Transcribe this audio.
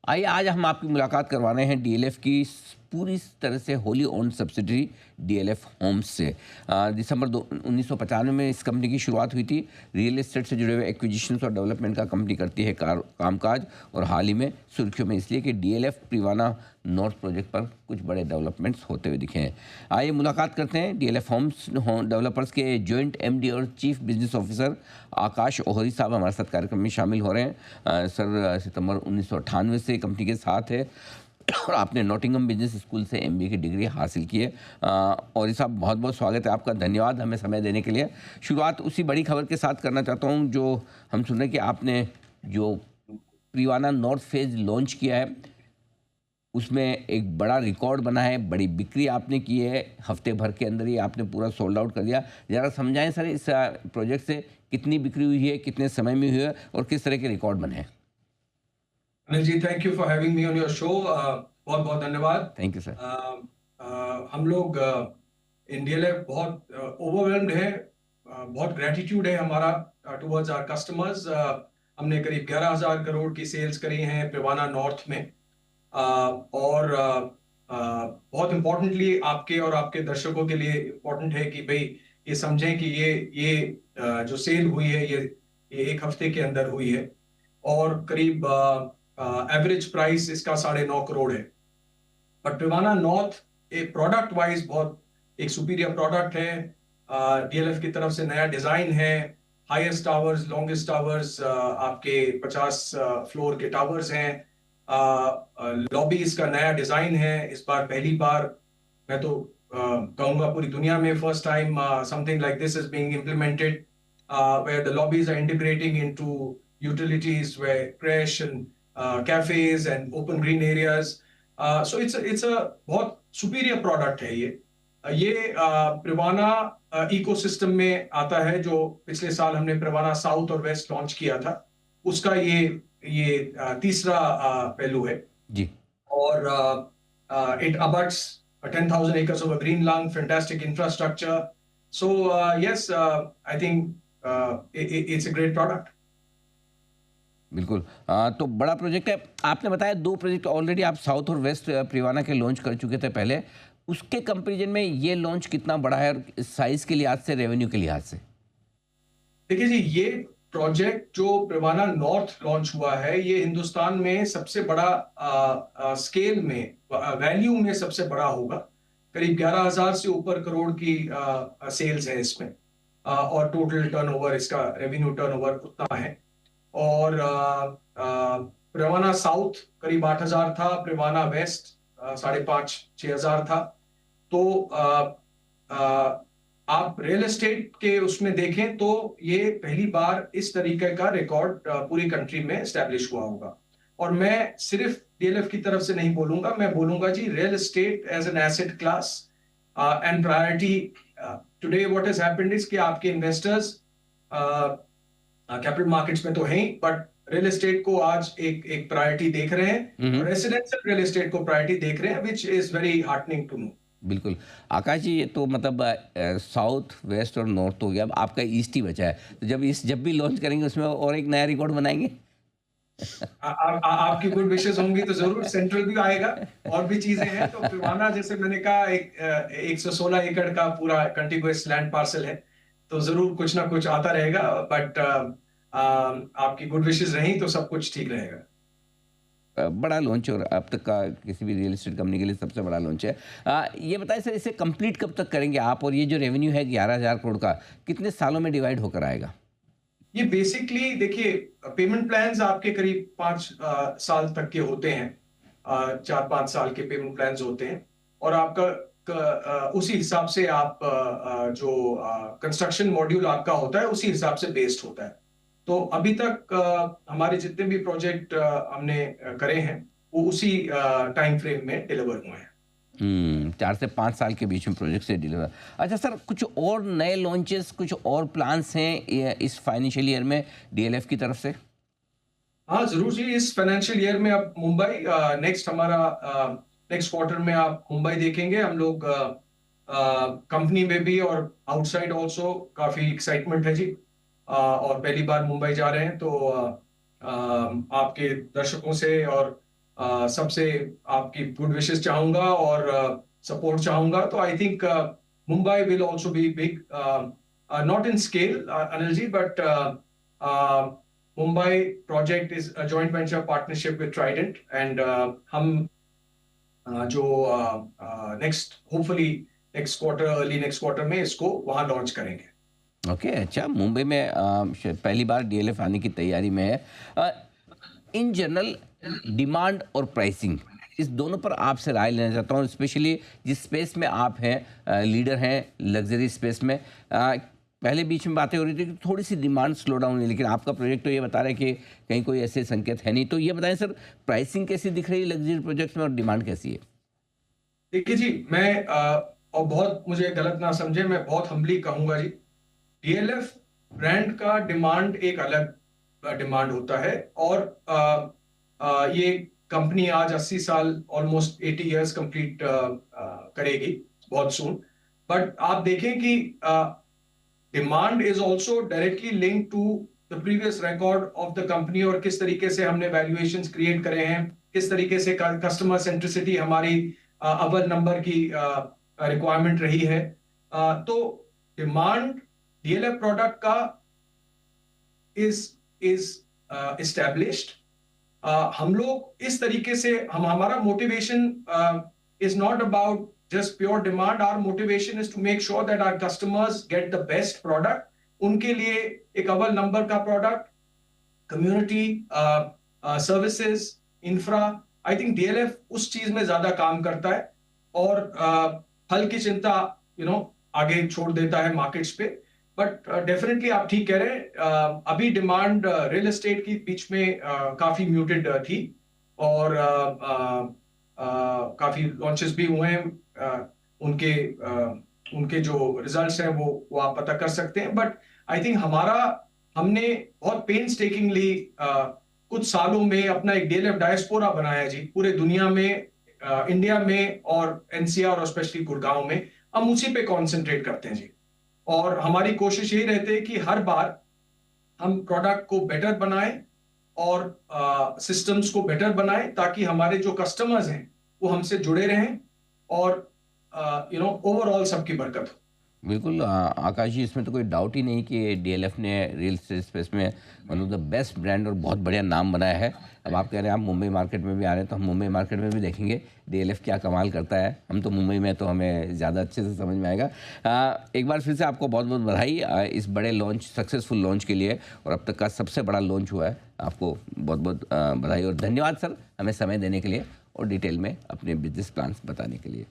आइए आज हम आपकी मुलाकात करवा रहे हैं डीएलएफ की पूरी तरह से wholly owned subsidiary DLF Homes से। दिसंबर 1995 में इस कंपनी की शुरुआत हुई थी। रियल एस्टेट से जुड़े हुए एक्विजिशंस और डेवलपमेंट का कंपनी करती है कामकाज, और हाल ही में सुर्खियों में इसलिए कि डीएलएफ प्रिवाना नॉर्थ प्रोजेक्ट पर कुछ बड़े डेवलपमेंट्स होते हुए दिखे हैं। आइए मुलाकात करते हैं डीएलएफ होम्स डेवलपर्स के जॉइंट एमडी और चीफ बिजनेस ऑफिसर आकाश ओहरी साहब हमारे साथ कार्यक्रम में शामिल हो रहे हैं। सर सितंबर 1998 से कंपनी के साथ है और आपने नॉटिंघम बिजनेस स्कूल से एमबीए की डिग्री हासिल की है। और ये साहब बहुत बहुत स्वागत है आपका, धन्यवाद हमें समय देने के लिए। शुरुआत उसी बड़ी खबर के साथ करना चाहता हूँ जो हम सुन रहे हैं कि आपने जो प्रिवाना नॉर्थ फेज लॉन्च किया है उसमें एक बड़ा रिकॉर्ड बना है, बड़ी बिक्री आपने की है, हफ्ते भर के अंदर ही आपने पूरा सोल्ड आउट कर दिया। ज़रा समझाएं सर इस प्रोजेक्ट से कितनी बिक्री हुई है, कितने समय में हुई है और किस तरह के रिकॉर्ड बने हैं। Anil ji, thank you for having me on your show. बहुत बहुत धन्यवाद। Thank you sir. हम लोग इंडिया में बहुत ओवरवेल्म्ड है, बहुत ग्रेटिट्यूड है हमारा टुवर्ड्स आवर कस्टमर्स। हमने करीब 11,000 करोड़ की सेल्स करी हैं प्रिवाना नॉर्थ में। और बहुत इम्पोर्टेंटली आपके और आपके दर्शकों के लिए इम्पोर्टेंट है कि भाई ये समझें कि ये जो सेल हुई है ये एक हफ्ते के अंदर हुई है और करीब एवरेज प्राइस इसका 9.5 करोड़ है। बट प्रिवाना नॉर्थ एक प्रोडक्ट वाइज बहुत एक सुपीरियर प्रोडक्ट है। डीएलएफ की तरफ से नया डिजाइन है, हाईएस्ट टावर्स, लॉन्गेस्ट टावर्स, आपके 50 फ्लोर के टावर्स हैं। लॉबीज का नया डिजाइन है, इस बार पहली बार मैं तो कहूंगा पूरी दुनिया में first time something like this is being implemented where the lobbies are integrating into utilities where crash and cafes and open green areas. So it's a बहुत superior product है ये प्रिवाना इकोसिस्टम में आता है जो पिछले साल हमने प्रिवाना साउथ और वेस्ट लॉन्च किया था, उसका ये तीसरा पहलू है जी। और it abuts 10,000 acres of a green lung, fantastic infrastructure. So yes, I think it's a great product. बिल्कुल। तो बड़ा प्रोजेक्ट है। आपने बताया 2 प्रोजेक्ट ऑलरेडी आप साउथ और वेस्ट प्रिवाना के लॉन्च कर चुके थे पहले, उसके कंपैरिजन में ये लॉन्च कितना बड़ा है और साइज के लिहाज से, रेवेन्यू के लिहाज से? देखिए जी, ये प्रोजेक्ट जो प्रिवाना नॉर्थ लॉन्च हुआ है ये हिंदुस्तान में सबसे बड़ा स्केल में, वैल्यू में सबसे बड़ा होगा। करीब 11,000 से ऊपर करोड़ की सेल्स है इसमें और टोटल टर्नओवर, इसका रेवेन्यू टर्नओवर उतना है। और प्रिवाना साउथ करीब 8,000 था, प्रिवाना वेस्ट 5,500-6,000 था। तो आप रियल एस्टेट के उसमें देखें तो ये पहली बार इस तरीके का रिकॉर्ड पूरी कंट्री में एस्टैब्लिश हुआ होगा। और मैं सिर्फ डीएलएफ की तरफ से नहीं बोलूंगा, मैं बोलूंगा जी real estate as an asset class and priority. Today what has happened is कि आपके इन्वेस्टर्स कैपिटल मार्केट्स में तो हैं, बट रियल एस्टेट को आज एक प्रायोरिटी देख रहे हैं, रेसिडेंशियल रियल एस्टेट को प्रायोरिटी देख रहे हैं, which is very heartening to know. बिल्कुल। आकाश जी, ये तो मतलब साउथ वेस्ट और नॉर्थ हो गया, अब आपका ईस्ट ही बचा है। तो जब भी लॉन्च करेंगे उसमें और एक नया रिकॉर्ड बनाएंगे। आपकी गुड विशेस होंगी तो जरूर सेंट्रल भी आएगा और भी चीजें हैं। तो प्रिवाना जैसे मैंने कहा 116 एकड़ का पूरा कंटिगुअस लैंड पार्सल है, तो जरूर कुछ ना कुछ आता रहेगा। बट आपकी गुड विशेस रही तो सब कुछ ठीक रहेगा। बड़ा लॉन्च और अब तक का किसी भी रियल एस्टेट कंपनी के लिए सबसे बड़ा लॉन्च है। ये बताएं सर, इसे कंप्लीट कब तक करेंगे आप, और ये जो रेवेन्यू है 11,000 करोड़ का कितने सालों में डिवाइड होकर आएगा? ये बेसिकली देखिए, पेमेंट प्लान्स आपके करीब 5 साल तक के होते हैं, 4-5 साल के पेमेंट प्लान्स होते हैं और आपका उसी हिसाब से आप जो कंस्ट्रक्शन मॉड्यूल आपका होता है उसी हिसाब से बेस्ड होता है। तो अभी तक हमारे जितने भी प्रोजेक्ट हमने करे हैं वो उसी टाइम फ्रेम में डिलीवर हुए हैं। 4 से 5 साल के बीच में प्रोजेक्ट से डिलीवर। अच्छा सर, कुछ और नए लॉन्चेस, कुछ और प्लान्स हैं इस फाइनेंशियल ईयर में डीएलएफ की तरफ से? हाँ जरूर जी, इस फाइनेंशियल ईयर में अब मुंबई नेक्स्ट हमारा नेक्स्ट क्वार्टर में आप मुंबई देखेंगे हम लोग। कंपनी में भी और आउटसाइड ऑल्सो काफी एक्साइटमेंट है जी। और पहली बार मुंबई जा रहे हैं तो आपके दर्शकों से और सबसे आपकी गुड विशेस चाहूंगा और सपोर्ट चाहूंगा। तो I think Mumbai will also be big, not in scale Anil ji, but Mumbai project is a joint venture partnership with Trident, and हम जो next hopefully next quarter, early next quarter में इसको वहां लॉन्च करेंगे। ओके, अच्छा, मुंबई में शायद पहली बार डीएलएफ आने की तैयारी में है। इन जनरल डिमांड और प्राइसिंग, इस दोनों पर आपसे राय लेना चाहता हूँ, स्पेशली जिस स्पेस में आप हैं, लीडर हैं लग्जरी स्पेस में। पहले बीच में बातें हो रही थी कि थोड़ी सी डिमांड स्लो डाउन हुई, लेकिन आपका प्रोजेक्ट तो ये बता रहा है कि कहीं कोई ऐसे संकेत है नहीं। तो ये बताएं सर, प्राइसिंग कैसी दिख रही है लग्जरी प्रोजेक्ट्स में और डिमांड कैसी है? देखिए जी, मैं और बहुत मुझे गलत ना समझे, मैं बहुत हम्बली कहूंगा जी, डीएलएफ ब्रांड का डिमांड एक अलग डिमांड होता है। और ये कंपनी आज 80 साल, ऑलमोस्ट 80 इयर्स कंप्लीट करेगी बहुत सून। बट आप देखें कि demand is also directly link to the previous record of the company, और किस तरीके से हमने वैल्यूएशंस क्रिएट करे हैं, किस तरीके से कस्टमर सेंट्रिसिटी हमारी अव्वल नंबर की रिक्वायरमेंट रही है। तो डिमांड डीएलएफ प्रोडक्ट का इज एस्टैब्लिश्ड। हम लोग इस तरीके से, हमारा motivation is not about just pure demand. Our motivation is to make sure that our customers get the best product. उनके लिए एक अव्वल नंबर का product, community, services, infra, I think DLF उस चीज में ज्यादा काम करता है और फल की चिंता आगे छोड़ देता है मार्केट्स पे। बट डेफिनेटली आप ठीक कह रहे हैं, अभी डिमांड रियल एस्टेट की बीच में काफी म्यूटेड थी, और काफी लॉन्चेस भी हुए हैं। उनके जो रिजल्ट्स हैं वो आप पता कर सकते हैं। बट आई थिंक हमने बहुत पेनस्टेकिंगली कुछ सालों में अपना एक डीएलएफ डायस्पोरा बनाया जी, पूरे दुनिया में, इंडिया में और एनसीआर और स्पेशली गुड़गांव में। हम उसी पे कॉन्सेंट्रेट करते हैं जी, और हमारी कोशिश यही रहती है कि हर बार हम प्रोडक्ट को बेटर बनाएं और सिस्टम्स को बेटर बनाएं, ताकि हमारे जो कस्टमर्स हैं वो हमसे जुड़े रहें और ओवरऑल सबकी बरकत हो। बिल्कुल आकाश जी, इसमें तो कोई डाउट ही नहीं कि डीएलएफ ने रियल एस्टेट स्पेस में one of the best brand और बहुत बढ़िया नाम बनाया है। अब आप कह रहे हैं आप मुंबई मार्केट में भी आ रहे हैं, तो हम मुंबई मार्केट में भी देखेंगे डीएलएफ क्या कमाल करता है। हम तो मुंबई में, तो हमें ज़्यादा अच्छे से समझ में आएगा। एक बार फिर से आपको बहुत बहुत बधाई इस बड़े लॉन्च, सक्सेसफुल लॉन्च के लिए, और अब तक का सबसे बड़ा लॉन्च हुआ है। आपको बहुत बहुत बधाई और धन्यवाद सर, हमें समय देने के लिए और डिटेल में अपने बिजनेस प्लान्स बताने के लिए।